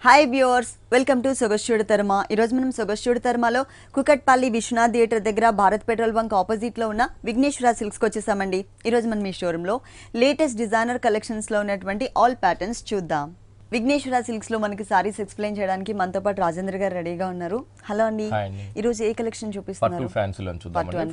Hi viewers, welcome to సొగస్యుడు తర్మ. ఈరోజు మనం సొగస్యుడు తర్మలో కుకట్పల్లి విశ్వనాథ్ థియేటర్ దగ్గర భారత్ పెట్రోల్ బంక్ ఆపోజిట్లో ఉన్న విఘ్నేశ్వర సిల్క్స్కి వచ్చేసామండి. ఈరోజు మనం ఈ షోరూంలో లేటెస్ట్ డిజైనర్ కలెక్షన్స్లో ఉన్నటువంటి ఆల్ ప్యాటర్న్స్ చూద్దాం. విఘ్నేశ్వర సిల్క్స్లో మనకి సారీస్ ఎక్స్ప్లెయిన్ చేయడానికి మనతో పాటు రాజేంద్ర గారు రెడీగా ఉన్నారు. హలో అండి, ఈరోజు ఏ కలెక్షన్ చూపిస్తున్నారు?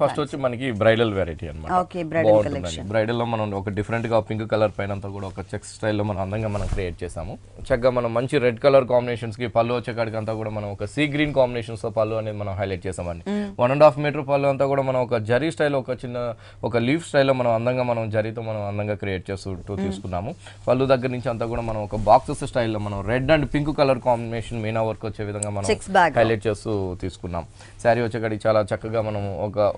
ఫస్ట్ వచ్చి మనకి బ్రైడల్ వెరైటీ అన్నమాట. Okay, bridal collection. బ్రైడల్ లో మనం ఒక డిఫరెంట్ గా పింక్ కలర్ పైన అంతా కూడా ఒక చెక్స్ స్టైల్లో మనం అందంగా మనం క్రియేట్ చేసాము. చక్కగా మనం మంచి రెడ్ కలర్ కాంబినేషన్స్ కి పళ్ళు వచ్చేకాడికి అంతా కూడా మనం ఒక సీ గ్రీన్ కాంబినేషన్స్ తో పళ్ళు అనేది మనం హైలైట్ చేసామండి. 1.5 మీటర్ పళ్ళు అంతా కూడా మనం ఒక జరీ స్టైల్ ఒక చిన్న ఒక లీఫ్ స్టైల్లో మనం అందంగా మనం జరీతో మనం అందంగా క్రియేట్ చేస్తూ తీసుకున్నాము. పళ్ళు దగ్గర నుంచి అంతా కూడా మనం ఒక బాక్సెస్ స్టైల్లో మనం red and pink colour combination Meena work వచ్చే విధంగా మనం హైలైట్ చేస్తూ తీసుకున్నాం. శారీ వచ్చేకాడికి చాలా చక్కగా మనం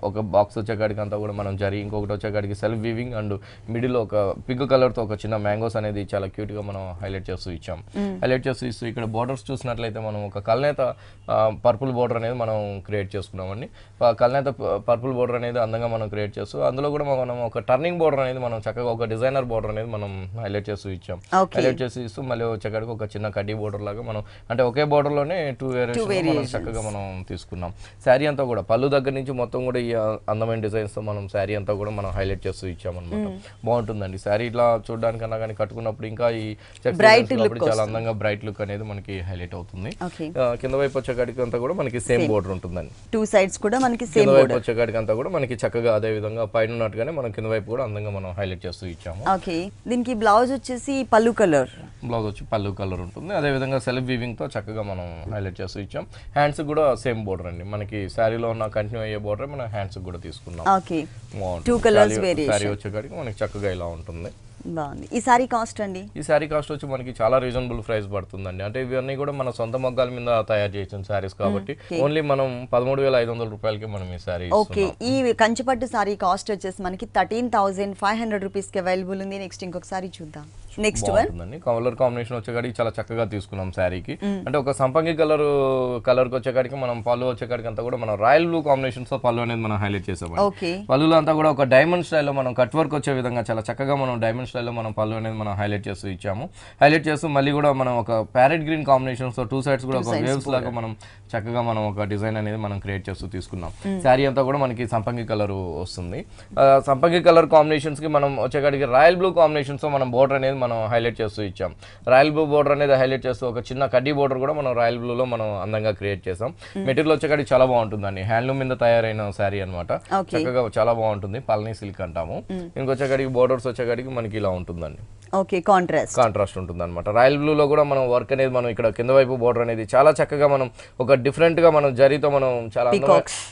ఒక బాక్స్ వచ్చేకాడికి అంతా కూడా మనం జరీ, ఇంకొకటి వచ్చేకాడికి సెల్ఫ్ వీవింగ్ అండ్ మిడిల్ ఒక పింక్ కలర్ తో ఒక చిన్న మ్యాంగోస్ అనేది చాలా క్యూట్ గా మనం హైలైట్ చేస్తూ ఇచ్చాం. హైలైట్ చేస్తూ ఇస్తూ ఇక్కడ బోర్డర్స్ చూసినట్లయితే మనం ఒక కల్నేత పర్పుల్ బోర్డర్ అనేది మనం క్రియేట్ చేసుకున్నామండి. కల్నేత పర్పుల్ బోర్డర్ అనేది అందంగా మనం క్రియేట్ చేస్తూ అందులో కూడా మనం ఒక టర్నింగ్ బోర్డర్ అనేది మనం చక్కగా ఒక డిజైనర్ బోర్డర్ అనేది మనం హైలైట్ చేస్తూ ఇచ్చాం. హైలైట్ చేసి ఇస్తూ మళ్ళీ వచ్చేకాడికి ఒక చిన్న కడ్డీ బోర్డర్ లాగా మనం అంటే ఒకే బోర్డర్ లోనే 2 వేరియేషన్స్ చక్కగా మనం తీసుకున్నాం. శారీ అంతా కూడా పళ్ళు దగ్గర నుంచి మొత్తం కూడా ఈ అందమైన డిజైన్స్ తో మనం శారీ అంతా కూడా మనం హైలైట్ చేస్తూ ఇచ్చామన్నమాట. బాగుంటుందండి శారీ ఇట్లా చూడడానికన్నా కానీ కట్టుకున్నప్పుడు ఇంకా ఈ చాలా అందంగా బ్రైట్ లుక్ అనేది మనకి హైలైట్ అవుతుంది. కింద వైపు వచ్చేకాడికి అంతా కూడా మనకి సేమ్ బోర్డర్ ఉంటుందండి. 2 సైడ్స్ కూడా మనకి సేమ్ కింద వైపు వచ్చేకాడికి అంతా కూడా మనకి చక్కగా అదే విధంగా పైన ఉన్నట్టుగానే మనం కింద వైపు కూడా అందంగా మనం హైలైట్ చేస్తూ ఇచ్చాము. ఓకే, దీనికి బ్లౌజ్ వచ్చేసి పళ్ళు కలర్, బ్లౌజ్ వచ్చి పళ్ళు కలర్ ఉంటుంది. అదే విధంగా సెల్ఫ్ వీవింగ్ తో చక్కగా మనం హైలైట్ చేస్తూ ఇచ్చాం. హ్యాండ్స్ కూడా సేమ్ బోర్డర్ అండి, మనకి శారీలో ఉన్న కంటిన్యూ అయ్యే బోర్డర్ మనం హ్యాండ్స్ కూడా తీసుకున్నాం. Okay, 2 colours variation. శారీ వచ్చేకాడికి మనకి చక్కగా ఇలా ఉంటుంది. బాగుంది. ఈ సారీ కాస్ట్ అండి? ఈ సారీ కాస్ట్ వచ్చి మనకి చాలా రీజనబుల్ ప్రైస్ పడుతుందండి. అంటే ఇవన్నీ కూడా మన సొంత మొగ్గాల మీద తయారు చేసిన సారీస్ కాబట్టి ఓన్లీ మనం 13,500 రూపాయలకి మనం ఈ సారీ. ఓకే, ఈ కంచిపట్టు సారీ కాస్ట్ వచ్చేసి మనకి 13,500 రూపీస్ కి అవైలబుల్ ఉంది. నెక్స్ట్ ఇంకొకసారి చూద్దాం. నెక్స్ట్ కలర్ కాంబినేషన్ వచ్చేకాడికి చాలా చక్కగా తీసుకున్నాం శారీకి. అంటే ఒక సంపంగి కలర్ కి వచ్చేకాడికి మనం పళ్ళు వచ్చేకాడికి అంతా కూడా మనం రాయల్ బ్లూ కాంబినేషన్స్ తో పళ్ళు అనేది మనం హైలైట్ చేసాం. పళ్ళులో అంతా కూడా ఒక డైమండ్ స్టైల్లో మనం కట్ వర్క్ వచ్చే విధంగా చాలా చక్కగా మనం డైమండ్ స్టైల్లో మనం పళ్ళు అనేది మనం హైలైట్ చేస్తూ ఇచ్చాము. హైలైట్ చేస్తూ మళ్ళీ కూడా మనం ఒక ప్యారెట్ గ్రీన్ కాంబినేషన్స్ తో 2 సైడ్స్ కూడా ఒక వేవ్స్ లాగా మనం చక్కగా మనం ఒక డిజైన్ అనేది మనం క్రియేట్ చేస్తూ తీసుకున్నాం. శారీ అంతా కూడా మనకి సంపంగి కలర్ వస్తుంది. సంపంగి కలర్ కాంబినేషన్స్ కి మనం వచ్చేకాడికి రాయల్ బ్లూ కాంబినేషన్స్ తో మనం బోర్డర్ అనేది మనం హైలైట్ చేస్తూ ఇచ్చాం. రాయల్ బ్లూ బోర్డర్ అనేది హైలైట్ చేస్తూ ఒక చిన్న కడ్డీ బోర్డర్ కూడా మనం రాయల్ బ్లూ లో మనం అందంగా క్రియేట్ చేసాం. మెటీరియల్ వచ్చేకాడికి చాలా బాగుంటుందండి, హ్యాండ్లూమ్ మీద తయారైన శారీ అనమాట. చక్కగా చాలా బాగుంటుంది, పల్నీ సిల్క్ అంటాము. ఇంకొచ్చేకాడికి బోర్డర్స్ వచ్చేకాడికి మనకి ఇలా ఉంటుందండి. ఓకే, కాంట్రాస్ట్ ఉంటుంది అనమాట. రాయల్ బ్లూ లో కూడా మనం వర్క్ అనేది మనం ఇక్కడ కింద వైపు బోర్డర్ అనేది చాలా చక్కగా మనం ఒక డిఫరెంట్ గా మనం జరీతో మనం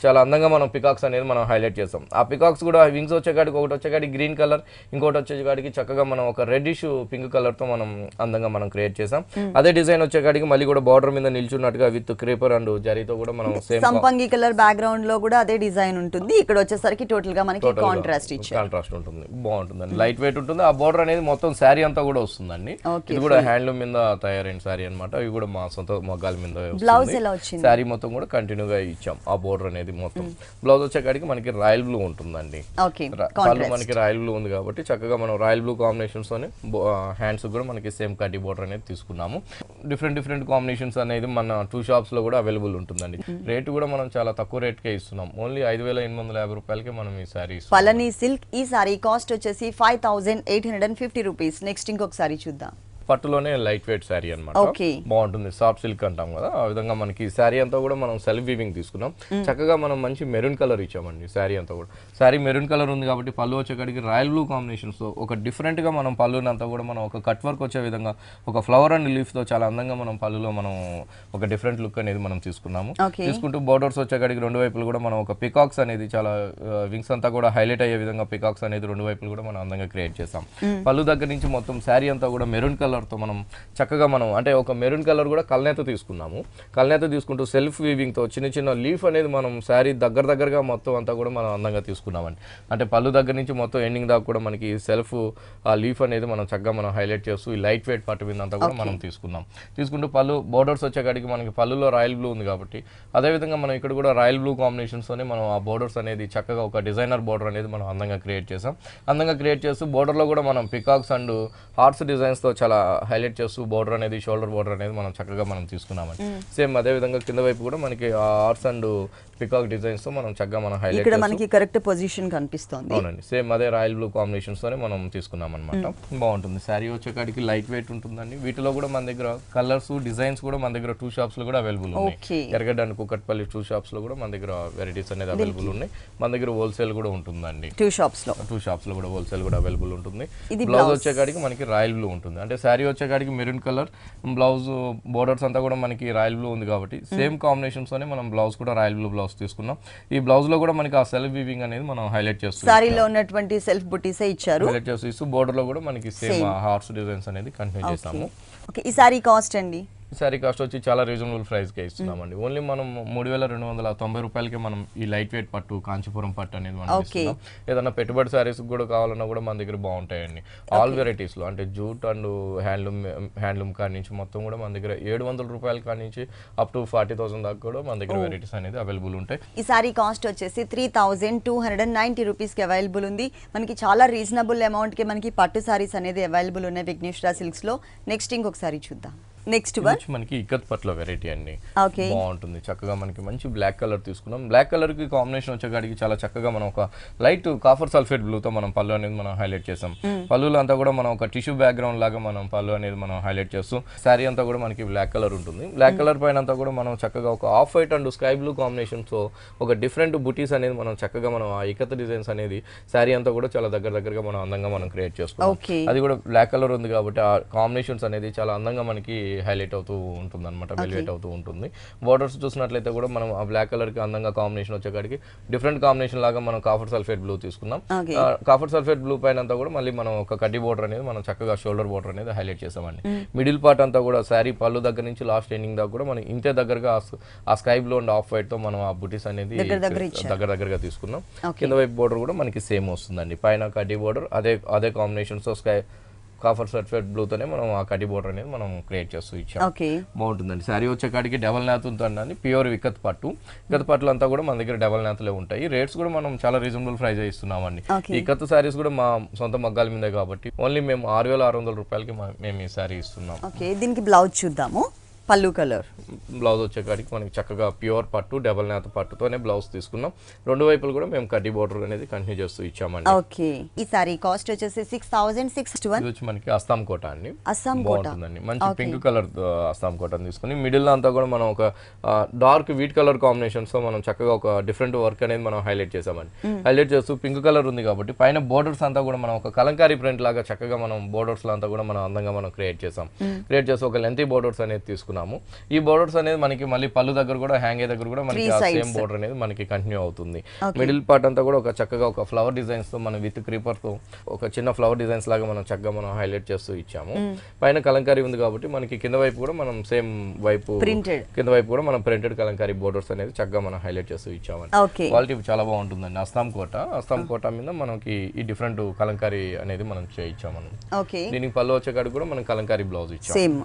చాలా అందంగా మనం పికాక్స్ అనేది మనం హైలైట్ చేస్తాం. ఆ పికాక్స్ కూడా వింగ్స్ వచ్చేకాడికి ఒకటి వచ్చేకాడికి గ్రీన్ కలర్, ఇంకోటి వచ్చేకాడికి చక్కగా మనం ఒక రెడ్డిష్ పింక్ కలర్ తో మనం అందంగా మనం క్రియేట్ చేసాం. అదే డిజైన్ వచ్చేకాడికి మళ్ళీ కూడా బార్డర్ మీద నిల్చున్నట్టుగా విత్ క్రేపర్ అండ్ జరీతో కూడా మనం సేమ్ సంపంగి కలర్ బ్యాక్గ్రౌండ్ లో కూడా అదే డిజైన్ ఉంటుంది. ఇక్కడ వచ్చేసరికి టోటల్ గా మనకి కాంట్రాస్ట్ ఉంటుంది. బాగుంటుందండి, లైట్ వెయిట్ ఉంటుంది. ఆ బార్డర్ అనేది మొత్తం శారీ అంతా కూడా వస్తుందండి. ఇది కూడా హ్యాండ్లూమ్ మీద తయారైన శారీ అనమాట. ఇవి కూడా మా సొంత మొగ్గాల మీద. బ్లౌజ్ ఎలా వచ్చింది? శారీ మొత్తం కూడా కంటిన్యూగా ఇచ్చాం. ఆ బోర్డర్ అనేది మొత్తం బ్లౌజ్ వచ్చేకాడికి మనకి రాయల్ బ్లూ ఉంటుందండి. మనకి రాయల్ బ్లూ ఉంది కాబట్టి చక్కగా మనం రాయల్ బ్లూ కాంబినేషన్స్ తోనే హ్యాండ్స్ కూడా మనకి సేమ్ కడ్డీ బోర్డర్ అనేది తీసుకున్నాము. డిఫరెంట్ కాంబినేషన్స్ అనేది మన 2 షాప్స్ లో కూడా అవైలబుల్ ఉంటుందండి. రేట్ కూడా మనం చాలా తక్కువ రేట్ కే ఇస్తున్నాం. ఓన్లీ 5,850 రూపాయలకి మనం ఈ సారీ. పళని సిల్క్ ఈ సారీ కాస్ట్ వచ్చేసి 5,850 రూపీస్. నెక్స్ట్ ఇంకొకసారి చూద్దాం. పట్టులోనే లైట్ వెయిట్ శారీ అనమాట. బాగుంటుంది, సాఫ్ట్ సిల్క్ అంటాం కదా, ఆ విధంగా మనకి శారీ అంతా కూడా మనం సెల్ఫ్ వీవింగ్ తీసుకున్నాం. చక్కగా మనం మంచి మెరూన్ కలర్ ఇచ్చామండి. శారీ అంతా కూడా శారీ మెరూన్ కలర్ ఉంది కాబట్టి పళ్ళు వచ్చేకాడికి రాయల్ బ్లూ కాంబినేషన్స్ ఒక డిఫరెంట్ గా మనం పళ్ళుని అంతా కూడా మనం ఒక కట్ వర్క్ వచ్చే విధంగా ఒక ఫ్లవర్ అండ్ లీఫ్ తో చాలా అందంగా మనం పళ్ళులో మనం ఒక డిఫరెంట్ లుక్ అనేది మనం తీసుకున్నాము. తీసుకుంటూ బోర్డర్స్ వచ్చేకాడికి 2 వైపులు కూడా మనం ఒక పికాక్స్ అనేది చాలా వింగ్స్ అంతా కూడా హైలైట్ అయ్యే విధంగా పికాక్స్ అనేది 2 వైపులు కూడా మనం అందంగా క్రియేట్ చేసాం. పళ్ళు దగ్గర నుంచి మొత్తం శారీ అంతా కూడా మెరూన్ కలర్ తో మనం చక్కగా మనం అంటే ఒక మెరూన్ కలర్ కూడా కల్నేత తీసుకున్నాము. కల్నేత తీసుకుంటూ సెల్ఫ్ వీవింగ్ తో చిన్న చిన్న లీఫ్ అనేది మనం శారీ దగ్గరగా మొత్తం అంతా కూడా మనం అందంగా తీసుకున్నామండి. అంటే పళ్ళు దగ్గర నుంచి మొత్తం ఎండింగ్ దాకా కూడా మనకి సెల్ఫ్ ఆ లీఫ్ అనేది మనం చక్కగా మనం హైలైట్ చేస్తూ ఈ లైట్ వెయిట్ పట్టు మీద అంతా కూడా మనం తీసుకున్నాం. తీసుకుంటూ పళ్ళు బోర్డర్స్ వచ్చేకాడికి మనకి పళ్ళులో రాయల్ బ్లూ ఉంది కాబట్టి అదేవిధంగా మనం ఇక్కడ కూడా రాయల్ బ్లూ కాంబినేషన్స్ తోనే మనం ఆ బోర్డర్స్ అనేది చక్కగా ఒక డిజైనర్ బోర్డర్ అనేది మనం అందంగా క్రియేట్ చేసాం. అందంగా క్రియేట్ చేస్తూ బోర్డర్ లో కూడా మనం పికాక్స్ అండ్ హార్ట్స్ డిజైన్స్ తో చాలా హైలైట్ చేస్తూ బోర్డర్ అనేది షోల్డర్ బోర్డర్ అనేది మనం చక్కగా మనం తీసుకున్నామండి. సేమ్ అదే విధంగా కింద వైపు కూడా మనకి ఆర్ట్స్ అండ్ పికాక్ డిజైన్స్ తో మనం చక్కగా మనం హైలైట్ ఇక్కడ మనకి కరెక్ట్ పొజిషన్ కనిపిస్తుంది. అవునండి, సేమ్ అదే రాయల్ బ్లూ కాంబినేషన్స్ తోనే మనం తీసుకున్నాం అనమాట. బాగుంటుంది. శారీ వచ్చేకాడికి లైట్ వెయిట్ ఉంటుందండి. వీటిలో కూడా మన దగ్గర కలర్స్ డిజైన్స్ కూడా మన దగ్గర 2 షాప్స్ లో కూడా అవైలబుల్ ఉన్నాయి. ఎర్రగడ్డ అండ్ కుకట్పల్లి 2 షాప్స్ లో కూడా మన దగ్గర వెరైటీస్ అనేది అవైలబుల్ ఉన్నాయి. మన దగ్గర హోల్సేల్ కూడా ఉంటుందండి. 2 షాప్స్ లో కూడా హోల్సేల్ కూడా అవైలబుల్ ఉంటుంది. బ్లౌజ్ వచ్చేకాడికి మనకి రాయల్ బ్లూ ఉంటుంది. అంటే శారీ వచ్చేకాడికి మెరూన్ కలర్, బ్లౌజ్ బోర్డర్స్ అంతా కూడా మనకి రాయల్ బ్లూ ఉంది కాబట్టి సేమ్ కాంబినేషన్స్ తోనే మనం బ్లౌజ్ కూడా రాయల్ బ్లూ బ్లౌజ్ తీసుకున్నాం. ఈ బ్లౌజ్ లో కూడా మనకి ఆ సెల్ఫ్ వీవింగ్ అనేది మనం హైలైట్ చేస్తాం. సారీలో ఉన్నటువంటి సెల్ఫ్ బుటీసే ఇచ్చారు. హైలైట్ చేస్తూ బోర్డర్ లో కూడా మనకి సేమ్ హార్ట్స్ డిజైన్స్ అనేది కంటిన్యూ చేస్తాము. ఓకే, ఈ సారీ కాస్ట్ అండి? సారీ కాస్ట్ వచ్చి చాలా రీజనబుల్ ప్రైస్కే ఇస్తున్నామండి. ఓన్లీ మనం 3290 రూపాయలకి మనం ఈ లైట్ వెయిట్ పట్టు కాంచీపురం పట్టు అనేది మనం ఇస్తున్నాం. ఏదైనా పెట్టుబడి సారీస్ కూడా కావాలన్నా కూడా మన దగ్గర బాగుంటాయండి. ఆల్ వెరైటీస్ లో అంటే జూట్ అండ్ హ్యాండ్లూమ్ కాడి నుంచి మొత్తం కూడా మన దగ్గర 700 రూపాయల కాడి నుంచి అప్ టు 40,000 దాకా కూడా మన దగ్గర వెరైటీస్ అనేది అవైలబుల్ ఉంటాయి. ఈ సారీ కాస్ట్ వచ్చేసి 3290 రూపీస్ కి అవైలబుల్ ఉంది. మనకి చాలా రీజనబుల్ అమౌంట్ కి మనకి పట్టు సారీస్ అనేది అవైలబుల్ ఉన్నాయి విఘ్నేశ్వర సిల్క్స్ లో. నెక్స్ట్ ఇంకొకసారి చూద్దాం. నెక్స్ట్ వన్ మనకి ఇక్కత్ పట్టులో వెరైటీ అండి. ఓకే, బాగుంటుంది. చక్కగా మనకి మంచి బ్లాక్ కలర్ తీసుకున్నాం. బ్లాక్ కలర్ కి కాంబినేషన్ వచ్చేకాడికి చాలా చక్కగా మనం ఒక లైట్ కాఫర్ సల్ఫేట్ బ్లూ తో మనం పళ్ళు అనేది మనం హైలైట్ చేసాం. పళ్ళులో అంతా కూడా మనం ఒక టిష్యూ బ్యాక్గ్రౌండ్ లాగా మనం పళ్ళు అనేది మనం హైలైట్ చేస్తూ శారీ అంతా కూడా మనకి బ్లాక్ కలర్ ఉంటుంది. బ్లాక్ కలర్ పైన అంతా కూడా మనం చక్కగా ఒక off white and sky blue combination తో ఒక డిఫరెంట్ బుటీస్ అనేది మనం చక్కగా మనం ఆ ఇకత్ డిజైన్స్ అనేది శారీ అంతా కూడా చాలా దగ్గరగా మనం అందంగా మనం క్రియేట్ చేసుకున్నాం. అది కూడా బ్లాక్ కలర్ ఉంది కాబట్టి ఆ కాంబినేషన్స్ అనేది చాలా అందంగా మనకి హైలైట్ అవుతూ ఉంటుంది అనమాట, వెలివేట్ అవుతూ ఉంటుంది. బోర్డర్స్ చూసినట్లయితే కూడా మనం ఆ బ్లాక్ కలర్ కి అందంగా కాంబినేషన్ వచ్చేకాడికి డిఫరెంట్ కాంబినేషన్ లాగా మనం కాఫర్ సల్ఫేట్ బ్లూ తీసుకున్నాం. కాఫర్ సల్ఫేట్ బ్లూ పైన అంతా కూడా మళ్ళీ మనం ఒక కడ్డీ బోర్డర్ అనేది మనం చక్కగా షోల్డర్ బోర్డర్ అనేది హైలైట్ చేసామండి. మిడిల్ పార్ట్ అంతా కూడా శారీ పళ్ళు దగ్గర నుంచి లాస్ట్ ఎండింగ్ దాకా కూడా మనం ఇంతే దగ్గరగా ఆ sky blue and off white తో మనం ఆ బుటీస్ అనేది దగ్గరగా తీసుకున్నాం. కింద వైపు బోర్డర్ కూడా మనకి సేమ్ వస్తుందండి. పైన కడ్డీ బోర్డర్ అదే కాంబినేషన్ తో స్కై కాఫర్ సల్ఫేట్ బ్లూ తోనే మనం ఆ కడ్డీ బోర్డర్ అనేది మనం క్రియేట్ చేస్తూ ఇచ్చాం. బాగుంటుందండి. శారీ వచ్చేకాడికి డబల్ నాత్ ఉంటుందండి. ప్యూర్ ఇకత్ పట్టులు అంతా కూడా మన దగ్గర డబల్ నాత్లే ఉంటాయి. రేట్స్ కూడా మనం చాలా రీజనబుల్ ప్రైస్ ఇస్తున్నామండి. ఈ ఇకత్ శారీస్ కూడా మా సొంత మగ్గాల మీదే కాబట్టి ఓన్లీ మేము 6,600 రూపాయలకి మేము ఈ శారీ ఇస్తున్నాం. దీనికి బ్లౌజ్ చూద్దాము. పల్లు కలర్ బ్లౌజ్ వచ్చేకాడికి మనకి చక్కగా ప్యూర్ పట్టు డబల్ నాత్ పట్టుతోనే బ్లౌజ్ తీసుకున్నాం. రెండు వైపులు కూడా మేము కడ్డీ బోర్డర్ అనేది కంటిన్యూ చేస్తూ ఇచ్చామండి. ఓకే, ఈ సారీ కాస్ట్ వచ్చేసి 6,661. వచ్చి మనకి అస్సాం కోట అండి. బాగుంటుందండి. మంచి పింక్ కలర్ అస్సాం కోట తీసుకుని మిడిల్ లో అంతా కూడా మనం ఒక డార్క్ వీట్ కలర్ కాంబినేషన్స్ తో మనం చక్కగా ఒక డిఫరెంట్ వర్క్ అనేది మనం హైలైట్ చేసామండి. హైలైట్ చేస్తూ పింక్ కలర్ ఉంది కాబట్టి పైన బోర్డర్స్ అంతా కూడా మనం ఒక కలంకారీ ప్రింట్ లాగా చక్కగా మనం బోర్డర్స్ లో అంతా కూడా మనం అందంగా మనం క్రియేట్ చేసాం. క్రియేట్ చేసి ఒక లెంతీ బోర్డర్స్ అనేది తీసుకున్నాము. ఈ బోర్డర్స్ అనేది మనకి మళ్ళీ పళ్ళు దగ్గర కూడా హ్యాంగ్ దగ్గర కూడా మనకి సేమ్ బోర్డర్ అనేది మనకి కంటిన్యూ అవుతుంది. మిడిల్ పార్ట్ అంతా కూడా ఒక చక్కగా ఒక ఫ్లవర్ డిజైన్స్ తో మనం విత్ క్రీపర్ తో ఒక చిన్న ఫ్లవర్ డిజైన్స్ లాగా మనం చక్కగా మనం హైలైట్ చేస్తూ ఇచ్చాము. పైన కలంకారీ ఉంది కాబట్టి మనకి కింద వైపు కూడా మనం సేమ్ వైపు కింద వైపు కూడా మనం ప్రింటెడ్ కలంకారీ బోర్డర్స్ అనేది చక్కగా మనం హైలైట్ చేస్తూ ఇచ్చామండి. క్వాలిటీ చాలా బాగుంటుందండి. అస్సాం కోట మీద మనకి ఈ డిఫరెంట్ కలంకారీ అనేది మనం చేయించాము. దీనికి పళ్ళు వచ్చేకాడికి కూడా మనం కలంకారీ బ్లౌజ్ ఇచ్చాం.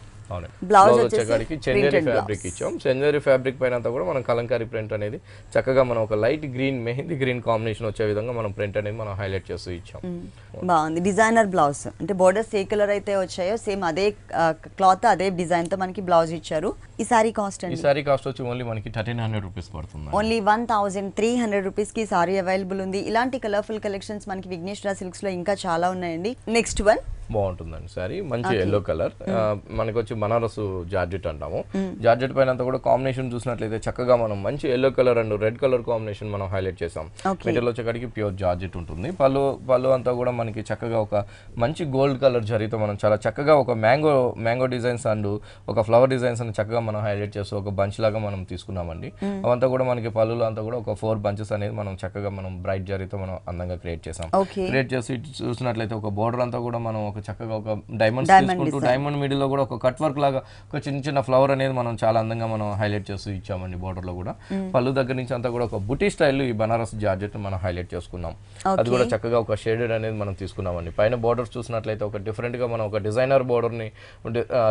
బ్లౌజ్ వచ్చేకాడికి చందేరి ఫ్యాబ్రిక్ ఇచ్చాం. చందేరి ఫ్యాబ్రిక్ పైన అంతా కూడా మనం కలంకారీ ప్రింట్ అనేది చక్కగా మనం ఒక light green mehndi green combination వచ్చే విధంగా మనం ప్రింట్ అనేది మనం హైలైట్ చేస్తూ ఇచ్చాం. బాగుంది. డిజైనర్ బ్లౌజ్ అంటే బోర్డర్స్ ఏ కలర్ అయితే వచ్చాయో సేమ్ అదే క్లాత్ అదే డిజైన్ తో మనకి బ్లౌజ్ ఇచ్చారు. ఈ సారీ కాస్ట్ అండి? ఈ సారీ కాస్ట్ వచ్చి ఓన్లీ మనకి 1,300 రూపీస్ పడుతుంది. ఓన్లీ 1,300 రూపీస్ కి సారీ అవైలబుల్ ఉంది. ఇలాంటి కలర్ఫుల్ కలెక్షన్స్ మనకి విఘ్నేశ్వర సిల్క్స్ లో ఇంకా చాలా ఉన్నాయండి. నెక్స్ట్ వన్ బాగుంటుందండి. సారీ మంచి ఎల్లో కలర్ మనకి వచ్చి బనారస్ జార్జెట్ అంటాము. జార్జెట్ పైన అంతా కూడా కాంబినేషన్ చూసినట్లయితే చక్కగా మనం మంచి yellow colour and red colour combination మనం హైలైట్ చేసాం. మెటీరియల్ వచ్చేకాడికి ప్యూర్ జార్జెట్ ఉంటుంది. పళ్ళు అంతా కూడా మనకి చక్కగా ఒక మంచి గోల్డ్ కలర్ జరీతో మనం చాలా చక్కగా ఒక మ్యాంగో డిజైన్స్ అండ్ ఒక ఫ్లవర్ డిజైన్స్ అని చక్కగా మనం హైలైట్ చేస్తూ ఒక బంచ్ లాగా మనం తీసుకున్నామండి. అవంతా కూడా మనకి పళ్ళులో అంతా కూడా ఒక 4 బంచెస్ అనేది మనం చక్కగా మనం బ్రైట్ జరీతో మనం అందంగా క్రియేట్ చేసాం. క్రియేట్ చేసి చూసినట్లయితే ఒక బోర్డర్ అంతా కూడా మనం ఒక చక్కగా ఒక డైమండ్స్ తీసుకుంటూ డైమండ్ మిడిల్ లో కూడా ఒక కట్ వర్క్ లాగా ఒక చిన్న చిన్న ఫ్లవర్ అనేది మనం చాలా అందంగా మనం హైలైట్ చేస్తూ ఇచ్చామండి బోర్డర్ లో కూడా. పళ్ళు దగ్గర నుంచి అంతా కూడా ఒక బుటీ స్టైల్ ఈ బనారస్ జార్జెట్ మనం హైలైట్ చేసుకున్నాం. అది కూడా చక్కగా ఒక షేడెడ్ అనేది మనం తీసుకున్నామండి. పైన బోర్డర్స్ చూసినట్లయితే ఒక డిఫరెంట్ గా మనం ఒక డిజైనర్ బోర్డర్ ని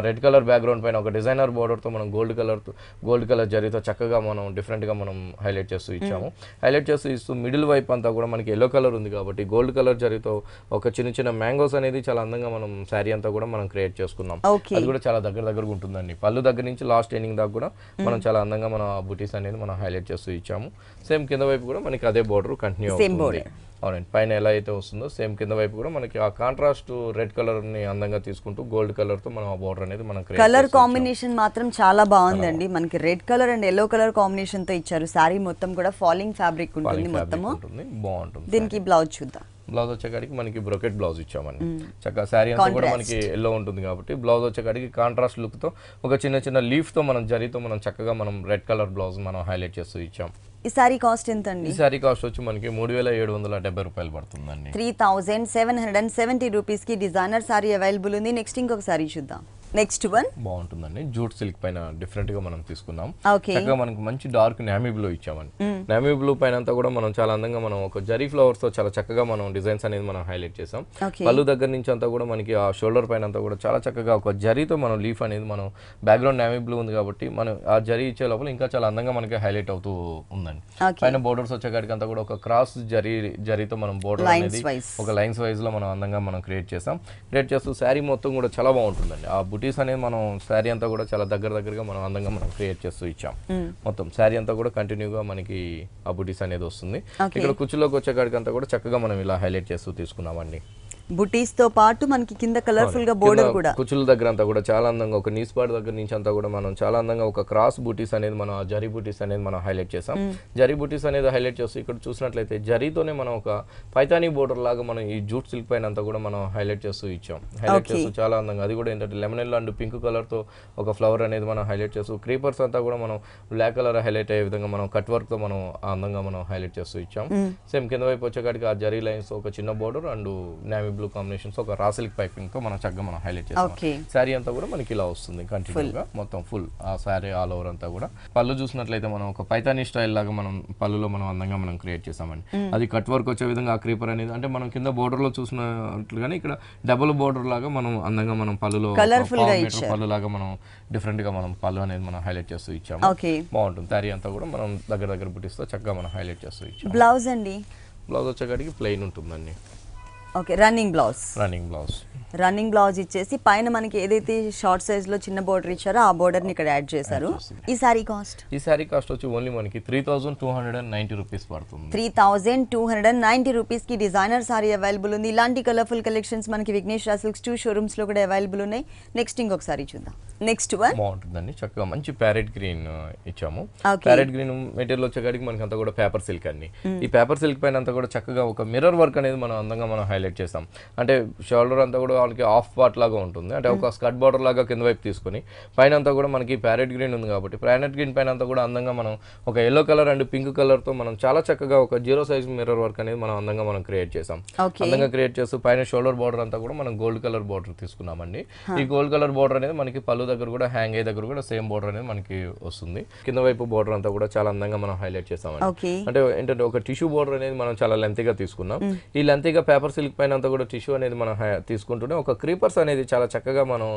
రెడ్ కలర్ బ్యాక్గ్రౌండ్ పైన ఒక డిజైనర్ బోర్డర్ తో మనం గోల్డ్ కలర్ జరీతో చక్కగా మనం డిఫరెంట్ గా మనం హైలైట్ చేస్తూ ఇచ్చాము. హైలైట్ చేస్తూ ఇస్తూ మిడిల్ వైపు అంతా కూడా మనకి ఎల్లో కలర్ ఉంది కాబట్టి గోల్డ్ కలర్ జరీతో ఒక చిన్న చిన్న మ్యాంగోస్ అనేది చాలా అందంగా మనం శారీ అంతా కూడా మనం క్రియేట్ చేసుకున్నాం. అది కూడా చాలా దగ్గరగా ఉంటుందండి. పళ్ళు దగ్గర నుంచి లాస్ట్ ఎండింగ్ దాకా కూడా మనం చాలా అందంగా మన బుటీస్ అనేది మనం హైలైట్ చేస్తూ ఇచ్చాము. సేమ్ కింద వైపు కూడా మనకి అదే బోర్డర్ కంటిన్యూ అవుతుంది. అవునండి, పైన ఎలా అయితే వస్తుందో సేమ్ కింద వైపు కూడా మనకి ఆ కాంట్రాస్ట్ రెడ్ కలర్ ని అందంగా తీసుకుంటూ గోల్డ్ కలర్ తో మనం ఆ బోర్డర్ అనేది మనం కలర్ కాంబినేషన్ మాత్రం చాలా బాగుందండి. మనకి red colour and yellow colour combination తో ఇచ్చారు. సారీ మొత్తం కూడా ఫాలింగ్ ఫ్యాబ్రిక్ ఉంటుంది మొత్తము. బాగుంటుంది. దీనికి బ్లౌజ్ చూద్దాం. బ్లౌజ్ వచ్చేకాడికి మనకి బ్రోకెట్ బ్లౌజ్ ఇచ్చామండి. చక్కగా శారీ అంతా కూడా మనకి ఎల్లో ఉంటుంది కాబట్టి బ్లౌజ్ వచ్చేకాడికి కాంట్రాస్ట్ లుక్ తో ఒక చిన్న చిన్న లీఫ్ తో మనం జరీతో మనం చక్కగా మనం రెడ్ కలర్ బ్లౌజ్ మనం హైలైట్ చేస్తూ ఇచ్చాం. ఈ సారీ కాస్ట్ ఎంత అండి? ఈ సారీ కాస్ట్ వచ్చి మనకి 3770 రూపాయలు పడుతుందండి. 3770 రూపీస్ కి డిజైనర్ సారీ అవైలబుల్ ఉంది. నెక్స్ట్ ఇంకొక సారీ చూద్దాం. నెక్స్ట్ వన్ బాగుంటుందండి. జూట్ సిల్క్ పైన డిఫరెంట్ గా మనం తీసుకున్నాం. ఓకే, చక్కగా మనకి మంచి డార్క్ నామీ బ్లూ ఇచ్చామండి. నామీ బ్లూ పైన అంతా కూడా మనం చాలా అందంగా మనం ఒక జరీ ఫ్లవర్స్ తో చాలా చక్కగా మనం డిజైన్స్ అనేది మనం హైలైట్ చేసాం. పళ్ళు దగ్గర నుంచి అంతా కూడా మనకి ఆ షోల్డర్ పైన అంతా కూడా చాలా చక్కగా ఒక జరీతో మనం లీఫ్ అనేది మనం బ్యాక్గ్రౌండ్ నామీ బ్లూ ఉంది కాబట్టి మనం ఆ జరీ ఇచ్చే లోపల ఇంకా చాలా అందంగా మనకి హైలైట్ అవుతూ ఉందండి. పైన బోర్డర్స్ వచ్చేకాడికి అంతా కూడా ఒక క్రాస్ జరీతో మనం బోర్డర్ అనేది ఒక లైన్స్ వైజ్ లో మనం అందంగా మనం క్రియేట్ చేసాం. క్రియేట్ చేస్తూ శారీ మొత్తం కూడా చాలా బాగుంటుందండి. ఆ బుటీస్ అనేది మనం శారీ అంతా కూడా చాలా దగ్గరగా మనం అందంగా మనం క్రియేట్ చేస్తూ ఇచ్చాం. మొత్తం శారీ అంతా కూడా కంటిన్యూగా మనకి ఆ బుటీస్ అనేది వస్తుంది. ఇక్కడ కుచ్చులోకి వచ్చేకాడికి అంతా కూడా చక్కగా మనం ఇలా హైలైట్ చేస్తూ తీసుకున్నామండి. బుటీస్ తో పాటు మనకి కింద కలర్ఫుల్ గా బోర్డర్ కూడా కుచ్చుల దగ్గర అంతా కూడా చాలా అందంగా ఒక నీస్ పార్ట్ దగ్గర నుంచి అంతా కూడా మనం చాలా అందంగా ఒక క్రాస్ బూటీస్ అనేది మనం జరీ బూటీస్ అనేది మనం హైలైట్ చేసాం. జరీ బూటీస్ అనేది హైలైట్ చేస్తూ ఇక్కడ చూసినట్లయితే జరీతోనే మనం ఒక పైతానీ బోర్డర్ లాగా మనం ఈ జూట్ సిల్క్ పైన అంతా కూడా మనం హైలైట్ చేస్తూ ఇచ్చాం. హైలైట్ చేస్తూ చాలా అందంగా అది కూడా ఏంటంటే lemon yellow and pink colour తో ఒక ఫ్లవర్ అనేది మనం హైలైట్ చేస్తూ క్రీపర్స్ అంతా కూడా మనం బ్లాక్ కలర్ హైలైట్ అయ్యే విధంగా మనం కట్ వర్క్ తో మనం అందంగా మనం హైలైట్ చేస్తూ ఇచ్చాం. సేమ్ కింద వైపు వచ్చేకాడికి ఆ జరీ లైన్స్ ఒక చిన్న border and navy blue combinations ఒక రా సిల్క్ పైపింగ్ తో మనం చక్కగా మనం హైలైట్ చేస్తాం. శారీ అంతా కూడా మనకి ఇలా వస్తుంది కంటిన్యూగా మొత్తం ఫుల్ ఆ శారీ ఆల్ ఓవర్ అంతా కూడా. పళ్ళు చూసినట్లయితే మనం ఒక పైతానీ స్టైల్ లాగా మనం పళ్ళులో మనం అందంగా మనం క్రియేట్ చేసామండి. అది కట్ వర్క్ వచ్చే విధంగా ఆ క్రీపర్ అనేది అంటే మనం కింద బోర్డర్ లో చూసినట్లుగానే ఇక్కడ డబుల్ బోర్డర్ లాగా మనం అందంగా మనం పళ్ళులో పళ్ళు లాగా మనం డిఫరెంట్ గా మనం పళ్ళు అనేది మనం హైలైట్ చేస్తూ ఇచ్చాము. బాగుంటుంది. శారీ అంతా కూడా మనం దగ్గర బుటీస్ తో చక్కగా మనం హైలైట్ చేస్తూ ఇచ్చాము. బ్లౌజ్ అండి, బ్లౌజ్ వచ్చేకాడికి ప్లెయిన్ ఉంటుందండి. ఓకే, రన్నింగ్ బ్లౌజ్ ఇచ్చేసి పైన మనకి ఏదైతే షార్ట్ సైజ్ లో చిన్న బోర్డర్ ఇచ్చారో ఆ బోర్డర్ ని ఇక్కడ యాడ్ చేశారు. ఈ సారీ కాస్ట్ వచ్చి ఓన్లీ మనకి 3290 రూపీస్ పడుతుంది. 3290 రూపీస్ కి డిజైనర్ సారీ అవైలబుల్ ఉంది. ఇలాంటి కలర్ఫుల్ కలెక్షన్స్ మనకి విఘ్నేష్ రా సిల్క్స్ 2 షోరూమ్స్ లో కూడా అవైలబుల్ ఉన్నాయి. నెక్స్ట్ ఇంకొక సారీ చూద్దాం. నెక్స్ట్ వన్ బాగుంటుందండి. చక్కగా మంచి ప్యారెట్ గ్రీన్ ఇచ్చాము. ప్యారెట్ గ్రీన్ మెటీరియల్ వచ్చేకాడికి మనకి అంతా కూడా పేపర్ సిల్క్ అండి. ఈ పేపర్ సిల్క్ పైన అంతా కూడా చక్కగా ఒక మిర్రర్ వర్క్ అనేది మనం అందంగా మనం హైలైట్ చేసాం. అంటే షోల్డర్ అంతా కూడా వాళ్ళకి ఆఫ్ పార్ట్ లాగా ఉంటుంది. అంటే ఒక స్కర్ట్ బార్డర్ లాగా కింద వైపు తీసుకుని పైన అంతా కూడా మనకి ప్యారెట్ గ్రీన్ ఉంది కాబట్టి ప్యారెట్ గ్రీన్ పైన అంతా కూడా అందంగా మనం ఒక yellow colour and pink colour తో మనం చాలా చక్కగా ఒక 0 సైజ్ మిర్రర్ వర్క్ అనేది మనం అందంగా మనం క్రియేట్ చేసాం. అందంగా క్రియేట్ చేస్తూ పైన షోల్డర్ బార్డర్ అంతా కూడా మనం గోల్డ్ కలర్ బార్డర్ తీసుకున్నామండి. ఈ గోల్డ్ కలర్ బార్డర్ అనేది మనకి పళ్ళు దగ్గర కూడా హ్యాంగ్ అయ్యే దగ్గర కూడా సేమ్ బార్డర్ అనేది మనకి వస్తుంది. కింద వైపు బార్డర్ అంతా కూడా చాలా అందంగా మనం హైలైట్ చేసామండి. అంటే ఏంటంటే ఒక టిష్యూ బార్డర్ అనేది మనం చాలా లెంతీగా తీసుకున్నాం. ఈ లెంతీగా పేపర్ సిల్క్ పైన అంతా కూడా టిష్యూ అనేది మనం తీసుకుంటూనే ఒక క్రీపర్స్ అనేది చాలా చక్కగా మనం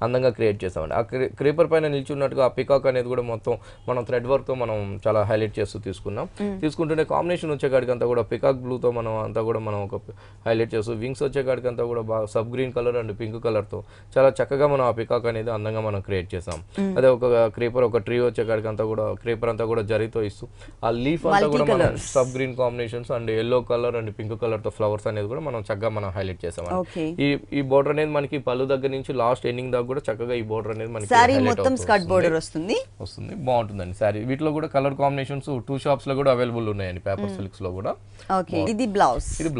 అందంగా క్రియేట్ చేసామండి. ఆ క్రీపర్ పైన నిల్చున్నట్టుగా ఆ పికాక్ అనేది కూడా మొత్తం మనం థ్రెడ్ వర్క్ తో మనం చాలా హైలైట్ చేస్తూ తీసుకున్నాం. తీసుకుంటూనే కాంబినేషన్ వచ్చేకాడికి అంతా కూడా పికాక్ బ్లూ తో మనం అంతా కూడా మనం ఒక హైలైట్ చేస్తూ వింగ్స్ వచ్చేకాడికి అంతా కూడా బాగా sub green colour and pink colour తో చాలా చక్కగా మనం ఆ పికాక్ అనేది అందంగా మనం క్రియేట్ చేసాం. అదే ఒక క్రీపర్ ఒక ట్రీ వచ్చేకాడికి అంతా కూడా క్రీపర్ అంతా కూడా జరీతో ఇస్తూ ఆ లీఫ్ అంతా కూడా మనం sub green combinations and yellow colour and pink colour తో ఫ్లవర్స్ అనేది కూడా మనం చక్కగా మనం హైలైట్ చేసాం. ఈ బోర్డర్ అనేది మనకి పళ్ళు దగ్గర నుంచి లాస్ట్ ఎండింగ్ దాకా కూడా చక్కగా ఈ బోర్డర్ అనేది మనకి సారీ మొత్తం స్కర్ట్ బోర్డర్ వస్తుంది. బాగుంటుందండి సారీ. వీటిలో కూడా కలర్ కాంబినేషన్స్ 2 షాప్స్ లో కూడా అవైలబుల్ ఉన్నాయండి పేపర్ సిల్క్స్ లో కూడా. ఇది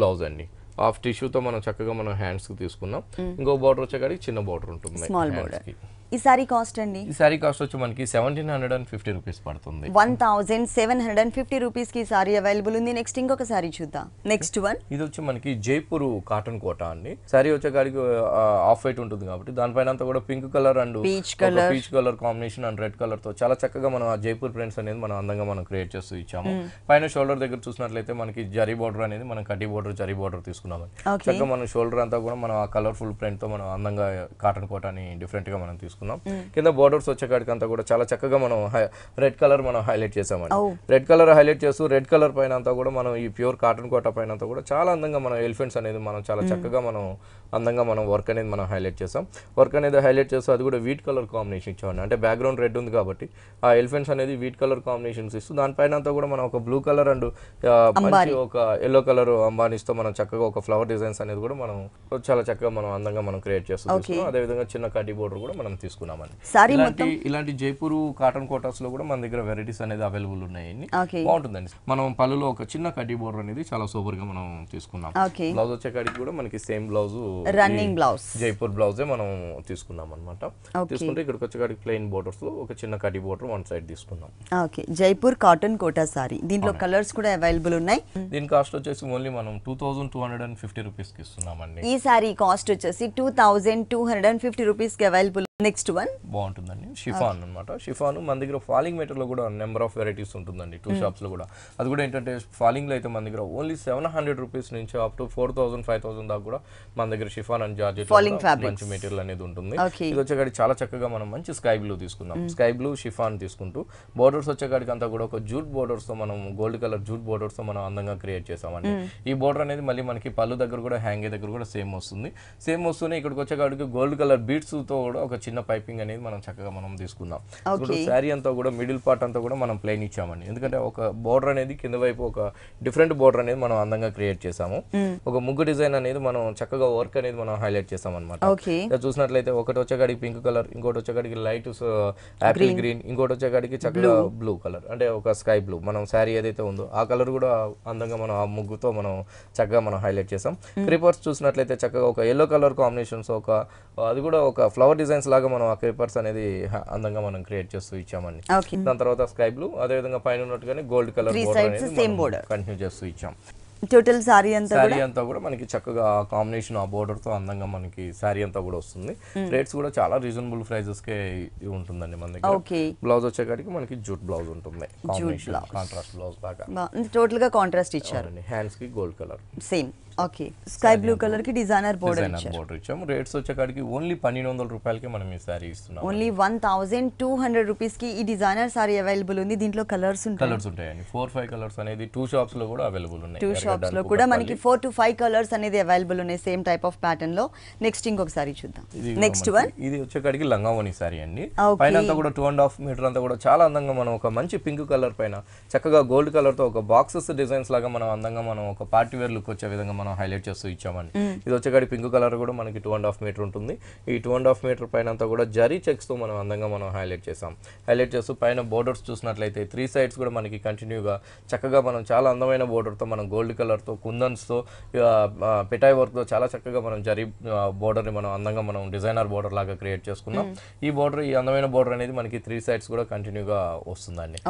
బ్లౌజ్ అండి. హాఫ్ టిష్యూ తో మనం చక్కగా మనం హ్యాండ్స్ కి తీసుకున్నాం. ఇంకో బోర్డర్ వచ్చేకాడికి చిన్న బోర్డర్ ఉంటుంది. ఈ సారీ కాస్ట్ అండి? ఈ సారీ కాస్ట్ వచ్చి మనకి 1750 రూపీస్ పడుతుంది. 1750 రూపీస్ కి సారీ అవైలబుల్ ఉంది. నెక్స్ట్ ఇంకొక సారీ చూద్దాం. నెక్స్ట్ వన్ ఇది వచ్చి మనకి జైపూర్ కాటన్ కోట అండి. సారీ వచ్చే కాడికి ఆఫ్ వైట్ ఉంటుంది కాబట్టి దానిపైన అంతా కూడా pink colour and peach colour combination and red colour తో చాలా చక్కగా మనం ఆ జైపూర్ ప్రింట్స్ అనేది మనం అందంగా మనం క్రియేట్ చేస్తూ ఇచ్చాము. పైన షోల్డర్ దగ్గర చూసినట్లయితే మనకి జరీ బోర్డర్ అనేది మనం కడ్డీ బోర్డర్ జరీ బోర్డర్ తీసుకున్నామని చక్కగా మనం షోల్డర్ అంతా కూడా మనం ఆ కలర్ఫుల్ ప్రింట్ తో మనం అందంగా కాటన్ కోట అని డిఫరెంట్ గా మనం తీసుకున్నాం. కింద బోర్డర్స్ వచ్చేకాడికి అంతా కూడా చాలా చక్కగా మనం రెడ్ కలర్ మనం హైలైట్ చేసామండి. రెడ్ కలర్ హైలైట్ చేస్తూ రెడ్ కలర్ పైన అంతా కూడా మనం ఈ ప్యూర్ కాటన్ కోట పైన అంతా కూడా చాలా అందంగా మనం ఎలిఫెంట్స్ అనేది మనం చాలా చక్కగా మనం అందంగా మనం వర్క్ అనేది మనం హైలైట్ చేసాం. వర్క్ అనేది హైలైట్ చేస్తూ అది కూడా వీట్ కలర్ కాంబినేషన్ ఇచ్చామండి. అంటే బ్యాక్గ్రౌండ్ రెడ్ ఉంది కాబట్టి ఆ ఎలిఫెంట్స్ అనేది వీట్ కలర్ కాంబినేషన్స్ ఇస్తూ దానిపైన అంతా కూడా మనం ఒక బ్లూ కలర్ అండ్ మంచి ఒక ఎల్లో కలర్ అంబానీస్తో మనం చక్కగా ఒక ఫ్లవర్ డిజైన్స్ అనేది కూడా మనం చాలా చక్కగా మనం అందంగా మనం క్రియేట్ చేస్తాం. అదే విధంగా చిన్న కడ్డీ బోర్డర్ కూడా మనం తీసుకున్నామండి. ఇలాంటి జైపూర్ కాటన్ కోటాస్ లో కూడా మన దగ్గర వెరైటీస్ అనేది అవైలబుల్ ఉన్నాయండి. బాగుంటుందండి. మనం పళ్ళులో ఒక చిన్న కడ్డీ బోర్డర్ అనేది చాలా సూపర్ గా మనం తీసుకున్నాం. బ్లౌజ్ వచ్చేకాడికి కూడా మనకి same blouse running blouse Jaipur బ్లౌజే మనం తీసుకున్నాం అనమాట. తీసుకుంటే ఇక్కడికి వచ్చేకాడికి ప్లెయిన్ బోర్డర్స్ లో ఒక చిన్న కడ్డీ బోర్డర్ వన్ సైడ్ తీసుకున్నాం. Okay, Jaipur cotton Kota sari. దీంట్లో కలర్స్ కూడా అవైలబుల్ ఉన్నాయి. దీని కాస్ట్ వచ్చేసి ఓన్లీ మనం 2250 రూపీస్ కి ఇస్తున్నామండి. ఈ సారీ కాస్ట్ వచ్చేసి 2250 రూపీస్ కి అవైలబుల్. నెక్స్ట్ వన్ బాగుంటుందండి. షిఫాన్ అనమాట. షిఫాన్ మన దగ్గర ఫాలింగ్ మెటీరియల్ లో కూడా నెంబర్ ఆఫ్ వెరైటీస్ ఉంటుందండి. 2 షాప్స్ లో కూడా. అది కూడా ఏంటంటే ఫాలింగ్ లో అయితే మన దగ్గర ఓన్లీ 700 రూపీస్ నుంచి అప్ టు 4000 5000 దాకా కూడా మన దగ్గర షిఫాన్ అండ్ జార్జెట్ మంచి మెటీరియల్ అనేది ఉంటుంది. ఇది వచ్చేకాడికి చాలా చక్కగా మనం మంచి స్కై బ్లూ తీసుకున్నాం. స్కై బ్లూ షిఫాన్ తీసుకుంటూ బోర్డర్స్ వచ్చేకాడికి అంతా కూడా ఒక జూట్ బోర్డర్స్ తో మనం గోల్డ్ కలర్ జూట్ బోర్డర్స్ తో మనం అందంగా క్రియేట్ చేసామండి. ఈ బోర్డర్ అనేది మళ్ళీ మనకి పళ్ళు దగ్గర కూడా హ్యాంగ్ దగ్గర కూడా సేమ్ వస్తుంది. సేమ్ వస్తూనే ఇక్కడికి వచ్చేకాడికి గోల్డ్ కలర్ బీట్స్ తో కూడా ఒక చిన్న పైపింగ్ అనేది మనం చక్కగా మనం తీసుకున్నాం. శారీ అంతా కూడా మిడిల్ పార్ట్ అంతా కూడా మనం ప్లెయిన్ ఇచ్చామండి. ఎందుకంటే ఒక బోర్డర్ అనేది కింద వైపు ఒక డిఫరెంట్ బోర్డర్ అనేది మనం అందంగా క్రియేట్ చేసాము. ఒక ముగ్గు డిజైన్ అనేది మనం చక్కగా వర్క్ అనేది మనం హైలైట్ చేసాం అనమాట. చూసినట్లయితే ఒకటి వచ్చేకాడికి పింక్ కలర్, ఇంకోటి వచ్చేకాడికి లైట్ యాపిల్ గ్రీన్, ఇంకోటి వచ్చేకాడికి చక్కగా బ్లూ కలర్ అంటే ఒక స్కై బ్లూ. మనం శారీ ఏదైతే ఉందో ఆ కలర్ కూడా అందంగా మనం ఆ ముగ్గుతో మనం చక్కగా మనం హైలైట్ చేసాం. క్రీపర్స్ చూసినట్లయితే చక్కగా ఒక ఎల్లో కలర్ కాంబినేషన్స్ అది కూడా ఒక ఫ్లవర్ డిజైన్స్ లాగా మనం ఆ క్రీపర్స్ అనేది అందంగా మనం క్రియేట్ చేస్తూ ఇచ్చామండి. దాని తర్వాత స్కై బ్లూ, అదే విధంగా పైన ఉన్నట్టుగానే గోల్డ్ కలర్ బోర్డర్ కంటిన్యూ చేస్తూ ఇచ్చాం. టోటల్ సారీ అంతా కూడా మనకి చక్కగా కాంబినేషన్ ఆ బోర్డర్ తో అందంగా మనకి సారీ అంతా కూడా వస్తుంది. రేట్స్ కూడా చాలా రీజనబుల్ ప్రైజెస్ కే ఉంటుందండి మన దగ్గర. బ్లౌజ్ వచ్చేకాడికి మనకి జూట్ బ్లౌజ్ ఉంటుంది. కాంబినేషన్ కాంట్రాస్ట్ బ్లౌజ్ లాగా టోటల్ గా కాంట్రాస్ట్ ఇచ్చారు. హ్యాండ్స్ కి gold colour same. Okay, sky blue colour కి డిజైనర్ బోర్డర్ ఇచ్చాము. రేట్స్ వచ్చేకాడికి ఓన్లీ 1200 రూపాయలకి మనం ఈ సారీ ఇస్తున్నాం. ఓన్లీ 1200 రూపీస్ కి ఈ డిజైనర్ సారీ అవైలబుల్ ఉంది. దీంట్లో కలర్స్ ఉంటాయండి. 4-5 కలర్స్ అనేది 2 షాప్స్ లో కూడా అవైలబుల్ ఉన్నాయి. 2 షాప్స్ లో కూడా మనకి 4 to 5 కలర్స్ అనేది అవైలబుల్ ఉన్నాయి సేమ్ టైప్ ఆఫ్ ప్యాటర్న్ లో. నెక్స్ట్ ఇంకొక సారీ చూద్దాం. నెక్స్ట్ వన్ ఇది వచ్చేకాడికి లంగావోని సారీ అండి. పైన అంతా కూడా 2.5 మీటర్ అంతా కూడా చాలా అందంగా మనం ఒక మంచి పింక్ కలర్ పైన చక్కగా గోల్డ్ కలర్ తో ఒక బాక్సెస్ డిజైన్స్ లాగా మనం అందంగా మనం ఒక పార్టీ వేర్ లుక్ వచ్చే విధంగా మనం హైలైట్ చేస్తూ ఇచ్చామండి. ఇది వచ్చేకాడి పింక్ కలర్ కూడా మనకి 2.5 మీటర్ ఉంటుంది. ఈ 2.5 మీటర్ పైన అంతా కూడా జరీ చెక్స్ తో మనం అందంగా మనం హైలైట్ చేసాం. హైలైట్ చేస్తూ పైన బోర్డర్స్ చూసినట్లయితే 3 సైడ్స్ కూడా మనకి కంటిన్యూగా చక్కగా మనం చాలా అందమైన బోర్డర్ తో మనం గోల్డ్ కలర్ తో కుందన్స్ తో పిటాయ్ వర్క్ తో చాలా చక్కగా మనం జరీ బోర్డర్ ని మనం అందంగా మనం డిజైనర్ బోర్డర్ లాగా క్రియేట్ చేసుకున్నాం. ఈ బోర్డర్ ఈ అందమైన బోర్డర్ అనేది మనకి 3 సైడ్స్ కూడా కంటిన్యూగా వస్తుందండి.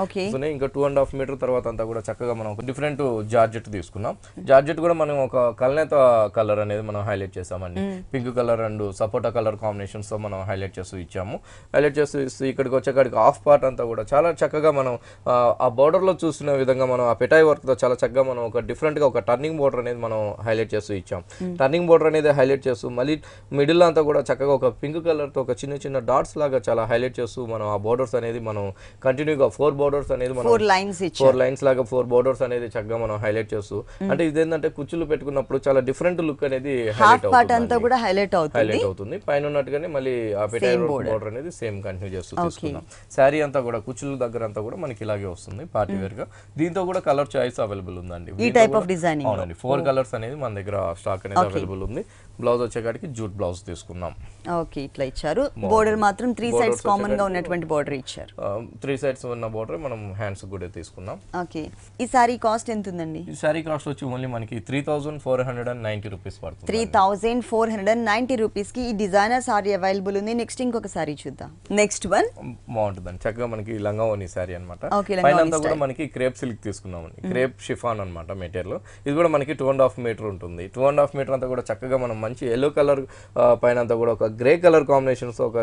ఇంకా 2.5 మీటర్ తర్వాత అంతా కూడా చక్కగా మనం ఒక డిఫరెంట్ జార్జెట్ తీసుకున్నాం. జార్జెట్ కూడా మనం ఒక కల్నేత కలర్ అనేది మనం హైలైట్ చేసామండి. Pink colour and sapota colour combinations తో మనం హైలైట్ చేస్తూ ఇచ్చాము. హైలైట్ చేస్తూ ఇక్కడికి వచ్చేకాడికి హాఫ్ పార్ట్ అంతా కూడా చాలా చక్కగా మనం ఆ బోర్డర్ లో చూసిన విధంగా మనం ఆ పిటాయ్ వర్క్ తో చాలా చక్కగా మనం ఒక డిఫరెంట్ గా ఒక టర్నింగ్ బోర్డర్ అనేది మనం హైలైట్ చేస్తూ ఇచ్చాం. టర్నింగ్ బోర్డర్ అనేది హైలైట్ చేస్తూ మళ్ళీ మిడిల్ అంతా కూడా చక్కగా ఒక పింక్ కలర్ తో ఒక చిన్న చిన్న డాట్స్ లాగా చాలా హైలైట్ చేస్తూ మనం ఆ బోర్డర్స్ అనేది మనం కంటిన్యూగా 4 బోర్డర్స్ అనేది మనం 4 లైన్స్ లాగా 4 బోర్డర్స్ అనేది చక్కగా మనం హైలైట్ చేస్తూ అంటే ఇదేంటంటే కుచ్చులు పెట్టుకున్నప్పుడు చాలా డిఫరెంట్ లుక్ అనేది హైలైట్ అవుతుంది. పైన ఉన్నట్టుగానే మళ్ళీ ఆ పిటాయ్ బోర్డర్ అనేది సేమ్ కంటిన్యూ చేస్తూ తీసుకున్నాం. శారీ అంతా కూడా కుచ్చుల దగ్గర అంతా కూడా మనకి ఇలాగే వస్తుంది పార్టీ వేర్ గా. దీంతో కూడా కలర్ చాయిస్ అవైలబుల్ ఉందండి. ఈ టైప్ ఆఫ్ డిజైనింగ్ అవునండి. 4 కలర్స్ అనేది మన దగ్గర స్టాక్ అనేది అవైలబుల్ ఉంది. బ్లౌజ్ వచ్చేకాడికి జూట్ బ్లౌజ్ తీసుకున్నాం. ఓకే, ఇట్లా ఇచ్చారు. బోర్డర్ మాత్రం 3 సైడ్స్ కామన్ గా ఉన్నటువంటి బోర్డర్ ఇచ్చారు. 3 సైడ్స్ ఉన్న బోర్డర్ మనం హ్యాండ్స్ కూడా తీసుకున్నాం. ఓకే, ఈ సారీ కాస్ట్ ఎంత ఉందండి? ఈ సారీ కాస్ట్ వచ్చి ఓన్లీ మనకి 3490 రూపీస్ పడుతుంది. 3490 రూపీస్ కి ఈ డిజైనర్ సారీ అవైలబుల్ ఉంది. నెక్స్ట్ ఇంకొక సారీ చూద్దాం. నెక్స్ట్ వన్ బాగుంటుందండి, చక్కగా మనకి లంగా ఓని సారీ అనమాట. ఓకే, పైన అంతా కూడా మనకి క్రేప్ సిల్క్ తీసుకున్నామండి. క్రేప్ షిఫాన్ అనమాట మెటీరియల్. ఇది కూడా మనకి 2.5 మీటర్ ఉంటుంది. 2.5 మీటర్ అంతా కూడా చక్కగా మనం మంచి ఎల్లో కలర్ పైన అంతా కూడా ఒక గ్రే కలర్ కాంబినేషన్స్ ఒక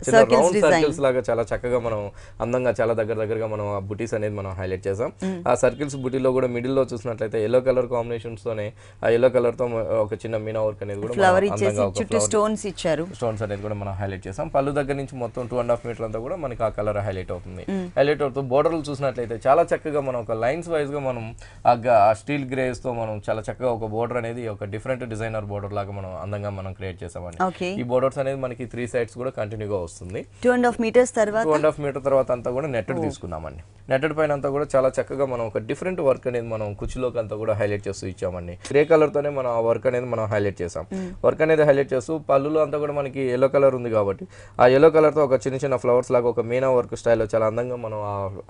చిన్న రౌండ్ సర్కిల్స్ లాగా చాలా చక్కగా మనం అందంగా చాలా దగ్గరగా మనం ఆ బుటీస్ అనేది మనం హైలైట్ చేసాం. ఆ సర్కిల్స్ బుటీలో కూడా మిడిల్ లో చూసినట్లయితే ఎల్లో కలర్ కాంబినేషన్స్ తోనే ఆ ఎల్లో కలర్ తో ఒక చిన్న మీనా వర్క్ అనేది కూడా ఫ్లవర్ ఇచ్చేసి చుట్టూ స్టోన్స్ ఇచ్చారు. స్టోన్స్ అనేది కూడా మనం హైలైట్ చేసాం. పళ్ళు దగ్గర నుంచి మొత్తం 2.5 మీటర్ అంతా కూడా మనకి ఆ కలర్ హైలైట్ అవుతుంది. హైలైట్ అవుతూ బోర్డర్లు చూసినట్లయితే చాలా చక్కగా మనం ఒక లైన్స్ వైజ్ గా మనం ఆ స్టీల్ గ్రేస్ తో మనం చాలా చక్కగా ఒక బోర్డర్ అనేది ఒక డిఫరెంట్ డిజైనర్ బోర్డర్ లాగా మనం అందంగా మనం క్రియేట్ చేసామండి. ఈ బోర్డర్స్ అనేది మనకి 3 సైడ్స్ కూడా కంటిన్యూగా వస్తుంది. 2.5 మీటర్స్ తర్వాత 2.5 మీటర్ తర్వాత అంతా కూడా నెట్టెడ్ తీసుకున్నామండి. నెట్టెడ్ పైన అంతా కూడా చాలా చక్కగా మనం ఒక డిఫరెంట్ వర్క్ అనేది మనం కుర్చీలోకి అంతా కూడా హైలైట్ చేస్తూ ఇచ్చామండి. గ్రే కలర్ తోనే మనం ఆ వర్క్ అనేది మనం హైలైట్ చేసాం. వర్క్ అనేది హైలైట్ చేస్తూ పళ్ళులో అంతా కూడా మనకి ఎల్లో కలర్ ఉంది కాబట్టి ఆ ఎల్లో కలర్ తో ఒక చిన్న ఫ్లవర్స్ లాగా ఒక మీనా వర్క్ స్టైల్లో చాలా అందంగా మనం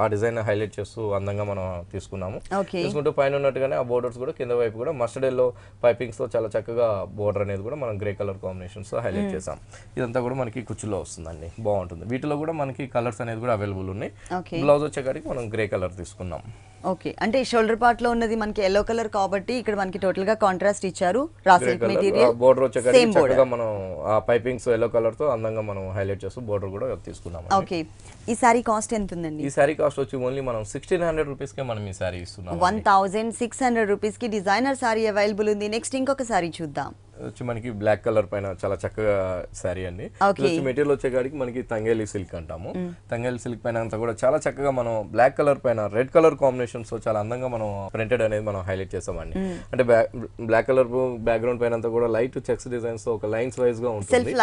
ఆ డిజైన్ హైలైట్ చేస్తూ అందంగా మనం తీసుకున్నాము. తీసుకుంటూ పైన ఉన్నట్టుగానే ఆ బోర్డర్స్ కూడా కింద వైపు కూడా మస్టర్డ్ ఎల్లో పైపింగ్స్ తో చాలా చక్కగా బోర్డర్ అనేది కూడా మనం గ్రే కలర్ కాంబినేషన్స్ తో హైలైట్ చేసాం. ఇదంతా కూడా మనకి కుర్చీలో వస్తుందండి, బాగుంటుంది. వీటిలో కూడా మనకి కలర్స్ అనేది కూడా అవైలబుల్ ఉన్నాయి. బ్లౌజ్ వచ్చేకాడికి మనం గ్రే కలర్ తీసుకున్నాం. ఓకే, అంటే షోల్డర్ పార్ట్ లో ఉన్నది మనకి ఎల్లో కలర్ కాబట్టి ఇక్కడ మనకి టోటల్ గా కాంట్రాస్ట్ ఇచ్చారు. రా సిల్క్ మెటీరియల్ బోర్డర్ వచ్చేకాడికి చక్కగా మనం ఆ పైపింగ్స్ ఎల్లో కలర్ తో అందంగా మనం హైలైట్ చేస్తూ బోర్డర్ కూడా తీసుకున్నాం. ఓకే, ఈ సారీ కాస్ట్ ఎంత ఉందండి? ఈ సారీ కాస్ట్ వచ్చి ఓన్లీ మనం 1600 రూపీస్ కే మనం ఈ సారీ ఇస్తున్నాం. 1600 రూపీస్ కి డిజైనర్ సారీ అవైలబుల్ ఉంది. నెక్స్ట్ ఇంకొక సారీ చూద్దాం. వచ్చి మనకి బ్లాక్ కలర్ పైన చాలా చక్కగా సారీ అండి. మెటీరియల్ వచ్చేకాడికి మనకి తంగేలి సిల్క్ అంటాము. తంగేలి సిల్క్ పైన అంతా కూడా చాలా చక్కగా మనం బ్లాక్ కలర్ పైన రెడ్ కలర్ కాంబినేషన్స్ చాలా అందంగా మనం ప్రింటెడ్ అనేది మనం హైలైట్ చేసామండి. అంటే బ్లాక్ కలర్ బ్యాక్గ్రౌండ్ పైన అంతా కూడా లైట్ చెక్స్ డిజైన్స్ తో ఒక లైన్స్ వైజ్ గా ఉంటుంది. సెల్ఫ్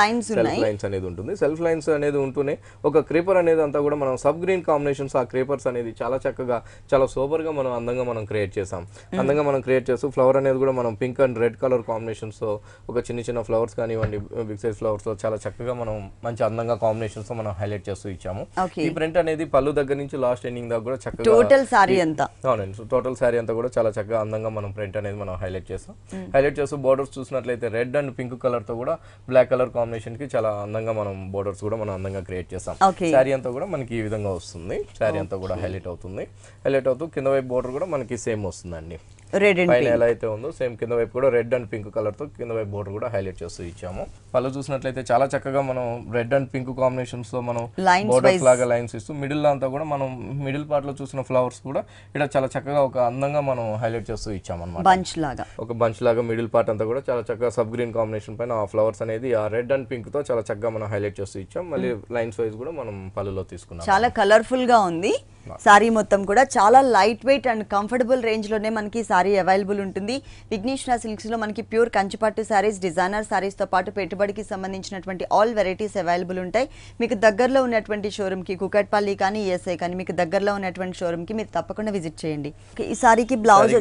లైన్స్ అనేది ఉంటుంది. సెల్ఫ్ లైన్స్ అనేది ఉంటూనే ఒక క్రీపర్ అనేది అంతా కూడా మనం సబ్ గ్రీన్ కాంబినేషన్స్ ఆ క్రీపర్స్ అనేది చాలా చక్కగా చాలా సూపర్ గా మనం అందంగా మనం క్రియేట్ చేసాం. అందంగా మనం క్రియేట్ చేస్తూ ఫ్లవర్ అనేది కూడా మనం pink and red colour combinations తో ఒక చిన్న ఫ్లవర్స్ కానివ్వండి, బిగ్ సైజ్ ఫ్లవర్స్ లో చాలా చక్కగా మనం మంచి అందంగా కాంబినేషన్స్ తో మనం హైలైట్ చేస్తూ ఇచ్చాము. ఈ ప్రింట్ అనేది పళ్ళు దగ్గర నుంచి లాస్ట్ ఎండింగ్ దాకా కూడా చక్కగా టోటల్ సారీ అంతా అవునండి, టోటల్ సారీ అంతా కూడా చాలా చక్కగా అందంగా మనం ప్రింట్ అనేది మనం హైలైట్ చేస్తాం. హైలైట్ చేస్తూ బోర్డర్స్ చూసినట్లయితే రెడ్ అండ్ పింక్ కలర్ తో కూడా బ్లాక్ కలర్ కాంబినేషన్ కి చాలా అందంగా మనం బోర్డర్స్ కూడా మనం అందంగా క్రియేట్ చేస్తాం. సారీ అంతా కూడా మనకి ఈ విధంగా వస్తుంది. సారీ అంతా కూడా హైలైట్ అవుతుంది. హైలైట్ అవుతూ కింద వైపు బోర్డర్ కూడా మనకి సేమ్ వస్తుందండి. పైన ఎలా అయితే ఉందో సేమ్ కింద వైపు కూడా రెడ్ అండ్ పింక్ కలర్ తో కింద వైపు బోర్డర్ కూడా హైలైట్ చేస్తూ ఇచ్చాము. పళ్ళు చూసినట్లయితే చాలా చక్కగా మనం రెడ్ అండ్ పింక్ కాంబినేషన్స్ తో మనం బోర్డర్స్ లాగా లైన్స్ ఇస్తూ మిడిల్ లో అంతా కూడా మనం మిడిల్ పార్ట్ లో చూసిన ఫ్లవర్స్ కూడా ఇక్కడ చాలా చక్కగా ఒక అందంగా మనం హైలైట్ చేస్తూ ఇచ్చాము అన్నమాట. ఒక బంచ్ లాగా మిడిల్ పార్ట్ అంతా కూడా చాలా చక్కగా సబ్ గ్రీన్ కాంబినేషన్ పైన ఆ ఫ్లవర్స్ అనేది ఆ రెడ్ అండ్ పింక్ తో చాలా చక్కగా మనం హైలైట్ చేస్తూ ఇచ్చాం. మళ్ళీ లైన్స్ వైజ్ కూడా మనం పళ్ళులో తీసుకున్నాం. చాలా కలర్ఫుల్ గా ఉంది సారీ మొత్తం కూడా. చాలా light weight and comfortable range లోనే మనకి సారీ అవైలబుల్ ఉంటుంది. విఘ్నేశ్వర సిల్క్స్ లో మనకి ప్యూర్ కంచిపట్టు సారీస్, డిజైనర్ సారీస్ తో పాటు పెట్టుబడికి సంబంధించినటువంటి ఆల్ వెరైటీస్ అవైలబుల్ ఉంటాయి. మీకు దగ్గరలో ఉన్నటువంటి షోరూమ్ కి కుకట్పల్లి కానీ ఈఎస్ఐ కానీ మీకు దగ్గరలో ఉన్నటువంటి షోరూమ్ కి మీరు తప్పకుండా విజిట్ చేయండి. ఈ సారీకి బ్లౌజ్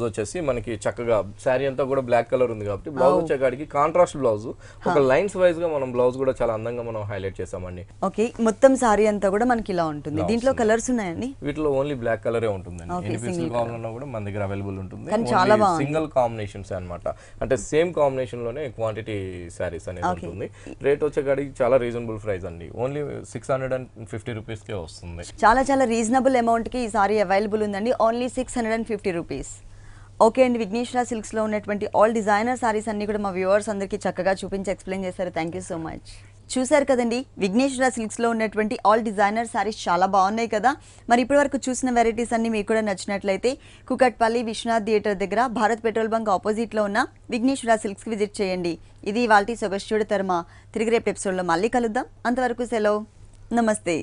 వచ్చేసి మనకి చక్కగా సారీ అంతా కూడా బ్లాక్ కలర్ ఉంది కాబట్టి బ్లౌజ్ వచ్చేకాడికి కాంట్రాస్ట్ బ్లౌజ్ ఒక లైన్స్ వైజ్ గా మనం బ్లౌజ్ కూడా చాలా అందంగా మనం హైలైట్ చేసామండి. ఓకే, మొత్తం సారీ అంతా కూడా మనకి ఇలా ఉంటుంది. దీంట్లో కలర్స్ ఉన్నాయండి? వీటిలో ఓన్లీ బ్లాక్ కలరే ఉంటుందండి. ఎన్ని పీసులు కావాలన్నా కూడా మన దగ్గర అవైలబుల్ ఉంటుంది. సింగిల్ కాంబినేషన్స్ అన్నమాట. అంటే సేమ్ కాంబినేషన్ లోనే క్వాంటిటీ సారీస్ అనేది ఉంటుంది. రేట్ వచ్చేకాడికి చాలా రీజనబుల్ ప్రైస్ అండి. ఓన్లీ 650 రూపీస్ కే వస్తుంది. చాలా రీజనబుల్ అమౌంట్ కి ఈ సారీ అవైలబుల్ ఉందండి. Only 650 rupees. ఓకే అండి, విఘ్నేశ్వర సిల్క్స్ లో ఉన్నటువంటి ఆల్ డిజైనర్ సారీస్ అన్ని కూడా మా వ్యూవర్స్ అందరికీ చక్కగా చూపించి ఎక్స్ప్లెయిన్ చేశారు. Thank you so much. చూసారు కదండి, విఘ్నేశ్వర సిల్క్స్ లో ఉన్నటువంటి ఆల్ డిజైనర్ సారీస్ చాలా బాగున్నాయి కదా. మరి ఇప్పటి వరకు చూసిన వెరైటీస్ అన్ని మీకు కూడా నచ్చినట్లయితే కుకట్పల్లి విశ్వనాథ్ థియేటర్ దగ్గర భారత్ పెట్రోల్ బంక్ ఆపోజిట్ లో ఉన్న విఘ్నేశ్వర సిల్క్స్ కి విజిట్ చేయండి. ఇది ఇవాల్టి సొగస్యుడి తరమ. తిరిగి రేపు ఎపిసోడ్ లో మళ్ళీ కలుద్దాం. అంతవరకు సెలవు, నమస్తే.